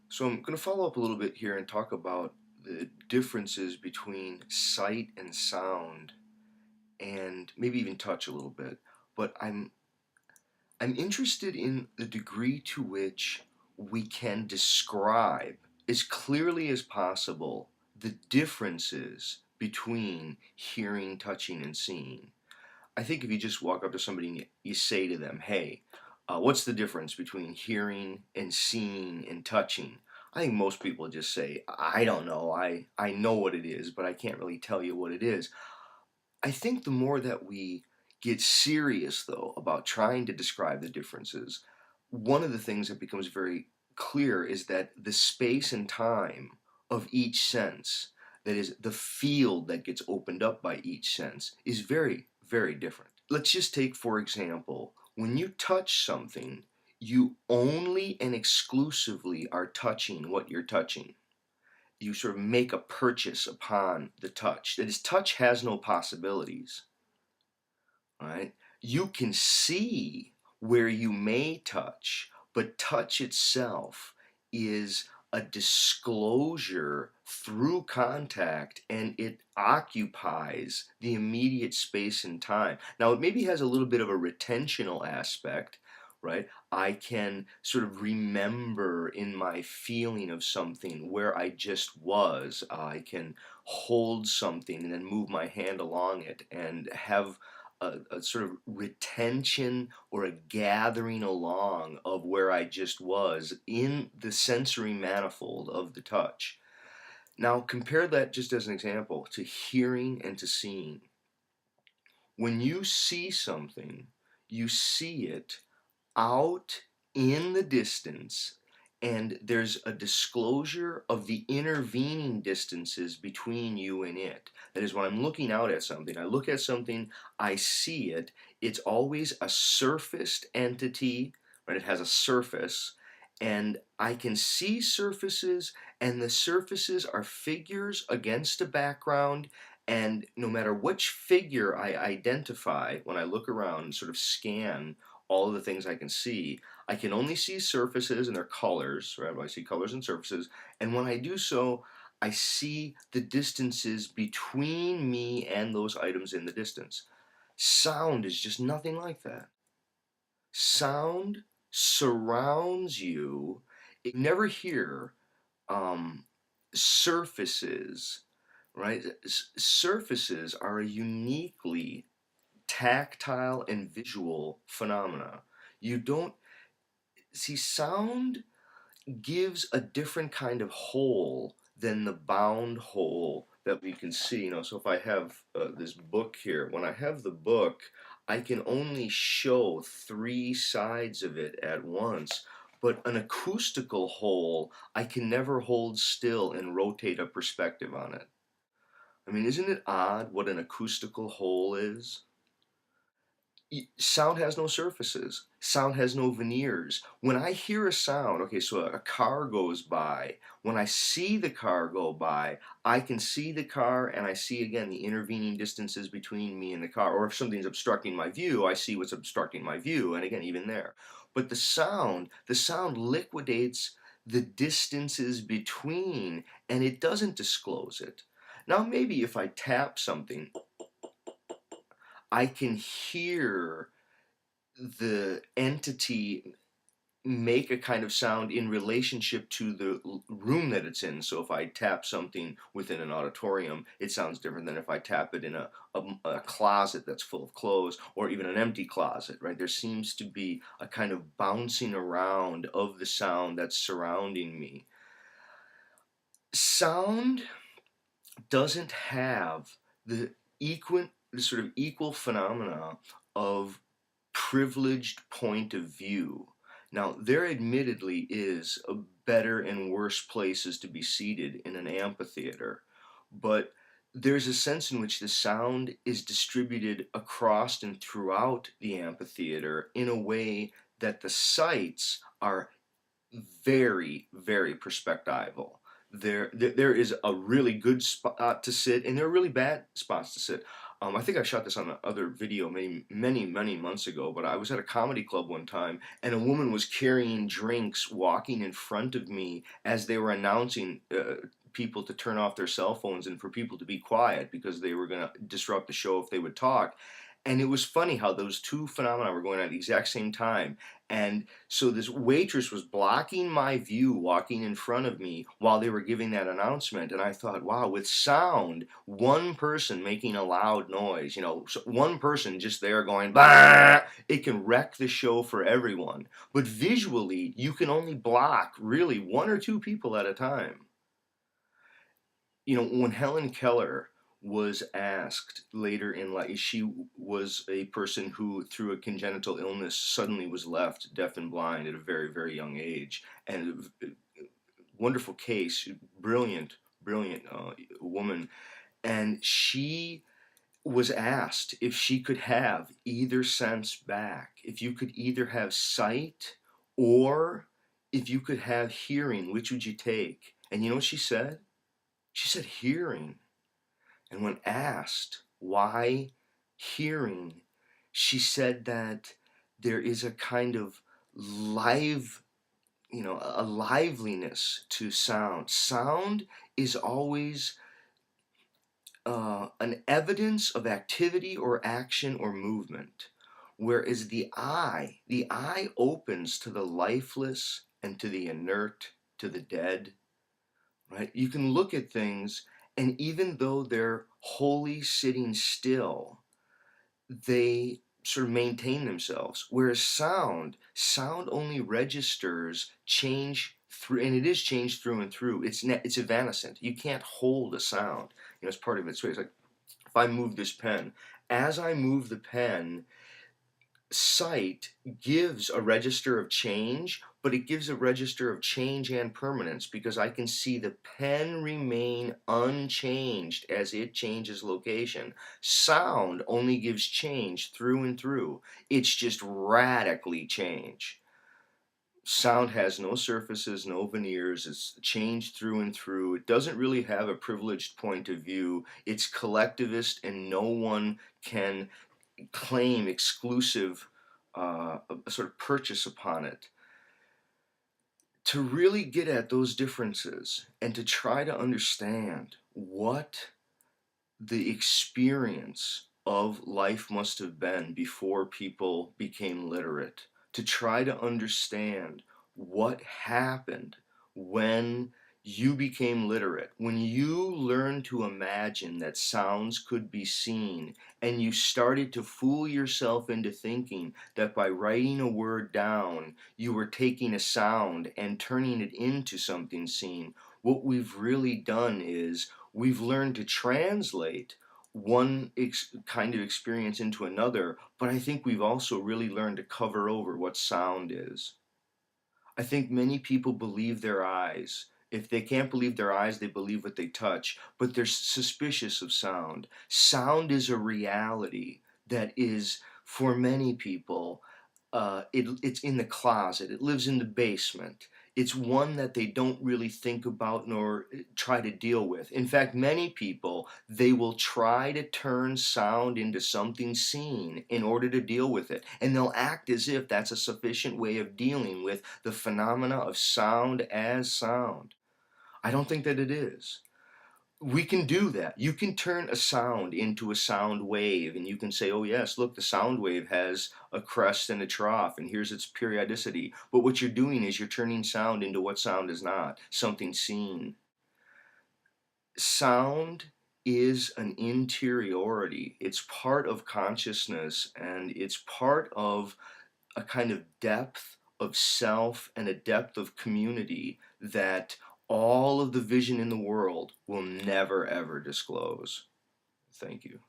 So I'm going to follow up a little bit here and talk about the differences between sight and sound and maybe even touch a little bit. But I'm interested in the degree to which we can describe as clearly as possible the differences between hearing, touching, and seeing. I think if you just walk up to somebody and you say to them, hey, what's the difference between hearing and seeing and touching? I think most people just say, I don't know. I know what it is, but I can't really tell you what it is. I think the more that we get serious, though, about trying to describe the differences, one of the things that becomes very clear is that the space and time of each sense, that is, the field that gets opened up by each sense, is very, very different. Let's just take, for example, when you touch something, you only and exclusively are touching what you're touching. You sort of make a purchase upon the touch. That is, touch has no possibilities, right? You can see where you may touch, but touch itself is a disclosure through contact, and it occupies the immediate space and time. Now, it maybe has a little bit of a retentional aspect, right? I can sort of remember in my feeling of something where I just was. I can hold something and then move my hand along it and have a sort of retention or a gathering along of where I just was in the sensory manifold of the touch. Now, compare that just as an example to hearing and to seeing. When you see something, you see it out in the distance, and there's a disclosure of the intervening distances between you and it. That is, when I'm looking out at something, I look at something, I see it, it's always a surfaced entity, right? It has a surface, and I can see surfaces, and the surfaces are figures against a background. And no matter which figure I identify when I look around and sort of scan all of the things I can see, I can only see surfaces and their colors, right? I see colors and surfaces. And when I do so, I see the distances between me and those items in the distance. Sound is just nothing like that. Sound surrounds you. You never hear um, surfaces, right? Surfaces are a uniquely tactile and visual phenomena. You don't see, sound gives a different kind of whole than the bound whole that we can see. So if I have this book here, when I have the book, I can only show three sides of it at once. But an acoustical whole, I can never hold still and rotate a perspective on it. I mean, isn't it odd what an acoustical whole is? Sound has no surfaces. Sound has no veneers. When I hear a sound, okay, so a car goes by. When I see the car go by, I can see the car, and I see again the intervening distances between me and the car. Or if something's obstructing my view, I see what's obstructing my view, and again, even there. But the sound liquidates the distances between, and it doesn't disclose it. Now, maybe if I tap something, I can hear the entity make a kind of sound in relationship to the room that it's in. So if I tap something within an auditorium, it sounds different than if I tap it in a closet that's full of clothes, or even an empty closet, right? There seems to be a kind of bouncing around of the sound that's surrounding me. Sound doesn't have the sort of equal phenomena of privileged point of view. Now, there admittedly is a better and worse places to be seated in an amphitheater, but there's a sense in which the sound is distributed across and throughout the amphitheater in a way that the sights are very, very perspectival. There is a really good spot to sit, and there are really bad spots to sit. I think I shot this on another video many months ago, but I was at a comedy club one time, and a woman was carrying drinks, walking in front of me as they were announcing people to turn off their cell phones and for people to be quiet because they were going to disrupt the show if they would talk. And it was funny how those two phenomena were going on at the exact same time. And so this waitress was blocking my view, walking in front of me while they were giving that announcement. And I thought, wow, with sound, one person making a loud noise, so one person just there going, bah, it can wreck the show for everyone. But visually, you can only block really one or two people at a time. When Helen Keller was asked later in life, she was a person who, through a congenital illness, suddenly was left deaf and blind at a very young age. And wonderful case, brilliant woman. And she was asked if she could have either sense back, if you could either have sight or if you could have hearing, which would you take? And you know what she said? She said hearing. And when asked why hearing, she said that there is a kind of live, a liveliness to sound. Sound is always an evidence of activity or action or movement, whereas the eye opens to the lifeless and to the inert, to the dead, right? You can look at things, and even though they're wholly sitting still, they sort of maintain themselves. Whereas sound only registers change through, and it is changed through and through. It's evanescent. You can't hold a sound. It's part of its way. It's like if I move this pen, as I move the pen, sight gives a register of change, but it gives a register of change and permanence because I can see the pen remain unchanged as it changes location. Sound only gives change through and through. It's just radically change. Sound has no surfaces, no veneers. It's changed through and through. It doesn't really have a privileged point of view. It's collectivist, and no one can claim exclusive a sort of purchase upon it. To really get at those differences and to try to understand what the experience of life must have been before people became literate, to try to understand what happened when you became literate, when you learned to imagine that sounds could be seen, and you started to fool yourself into thinking that by writing a word down, you were taking a sound and turning it into something seen. What we've really done is we've learned to translate one kind of experience into another, but I think we've also really learned to cover over what sound is. I think many people believe their eyes. If they can't believe their eyes, they believe what they touch, but they're suspicious of sound. Sound is a reality that is, for many people, it's in the closet, it lives in the basement. It's one that they don't really think about nor try to deal with. In fact, many people, they will try to turn sound into something seen in order to deal with it. And they'll act as if that's a sufficient way of dealing with the phenomena of sound as sound. I don't think that it is. We can do that. You can turn a sound into a sound wave, and you can say, oh yes, look, the sound wave has a crest and a trough, and here's its periodicity. But what you're doing is you're turning sound into what sound is not, something seen. Sound is an interiority. It's part of consciousness, and it's part of a kind of depth of self and a depth of community that all of the vision in the world will never ever disclose. Thank you.